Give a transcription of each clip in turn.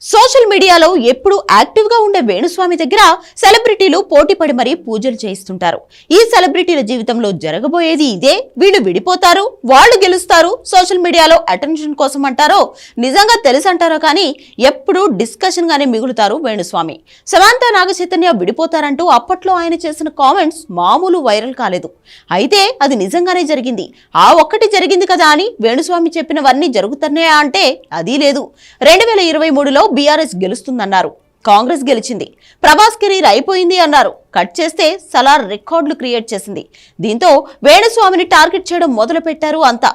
Social మీడియాలో ఎప్పుడు active గా ఉండే వేణుస్వామి దగ్గర సెలబ్రిటీలు పోటీపడి మరీ పూజలు చేయిస్తుంటారు. ఈ సెలబ్రిటీల జీవితంలో జరగబోయేది ఇదే. వీళ్ళు విడిపోతారు, వాళ్ళు గెలుస్తారు, సోషల్ మీడియాలో అటెన్షన్ కోసం అంటారో నిజంగా తెలుసంటారో కానీ ఎప్పుడు డిస్కషన్ గానే మిగులుతారు వేణుస్వామి. సమంత నాగచైతన్య విడిపోతారంటూ అప్పట్లో ఆయన చేసిన కామెంట్స్ మామూలు వైరల్ కాలేదు. అయితే అది నిజంగానే జరిగింది. ఆ ఒక్కటి జరిగింది కదా అని వేణుస్వామి చెప్పినవన్నీ జరుగుతున్నాయా అంటే అది లేదు. 2023లో బీఆర్ఎస్ గెలుస్తుందన్నారు, కాంగ్రెస్ గెలిచింది. ప్రభాస్ కెరీర్ అయిపోయింది అన్నారు. కట్ చేస్తే సలార్ రికార్డులు క్రియేట్ చేసింది. దీంతో వేణుస్వామిని టార్గెట్ చేయడం మొదలు పెట్టారు అంతా.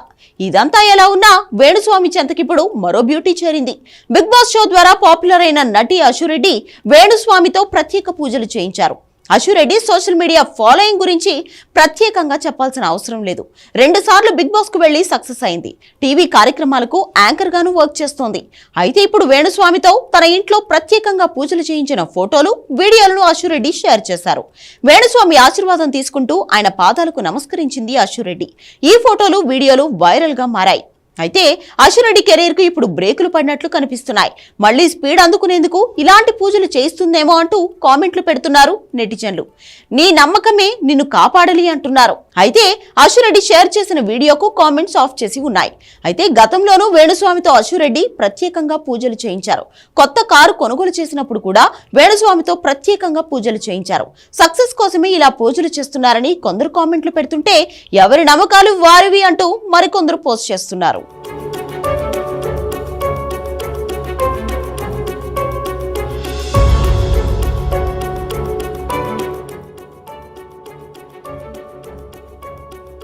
ఇదంతా ఎలా ఉన్నా వేణుస్వామి చెంతకిప్పుడు మరో బ్యూటీ చేరింది. బిగ్ బాస్ షో ద్వారా పాపులర్ అయిన నటి అశురెడ్డి వేణుస్వామితో ప్రత్యేక పూజలు చేయించారు. అశురెడ్డి సోషల్ మీడియా ఫాలోయింగ్ గురించి ప్రత్యేకంగా చెప్పాల్సిన అవసరం లేదు. 2 సార్లు బిగ్ బాస్ కు వెళ్లి సక్సెస్ అయింది. టీవీ కార్యక్రమాలకు యాంకర్ గాను వర్క్ చేస్తోంది. అయితే ఇప్పుడు వేణుస్వామితో తన ఇంట్లో ప్రత్యేకంగా పూజలు చేయించిన ఫోటోలు, వీడియోలను అశురెడ్డి షేర్ చేశారు. వేణుస్వామి ఆశీర్వాదం తీసుకుంటూ ఆయన పాదాలకు నమస్కరించింది అశురెడ్డి. ఈ ఫోటోలు, వీడియోలు వైరల్ గా మారాయి. అయితే అశురెడ్డి కెరీర్ కు ఇప్పుడు బ్రేకులు పడినట్లు కనిపిస్తున్నాయి. మళ్లీ స్పీడ్ అందుకునేందుకు ఇలాంటి పూజలు చేయిస్తుందేమో అంటూ కామెంట్లు పెడుతున్నారు నెటిజన్లు. నీ నమ్మకమే నిన్ను కాపాడాలి అంటున్నారు. అయితే అశురెడ్డి షేర్ చేసిన వీడియోకు కామెంట్స్ ఆఫ్ చేసి ఉన్నాయి. అయితే గతంలోనూ వేణుస్వామితో అశురెడ్డి ప్రత్యేకంగా పూజలు చేయించారు. కొత్త కారు కొనుగోలు చేసినప్పుడు కూడా వేణుస్వామితో ప్రత్యేకంగా పూజలు చేయించారు. సక్సెస్ కోసమే ఇలా పూజలు చేస్తున్నారని కొందరు కామెంట్లు పెడుతుంటే ఎవరి నమ్మకాలు వారివి అంటూ మరికొందరు పోస్ట్ చేస్తున్నారు.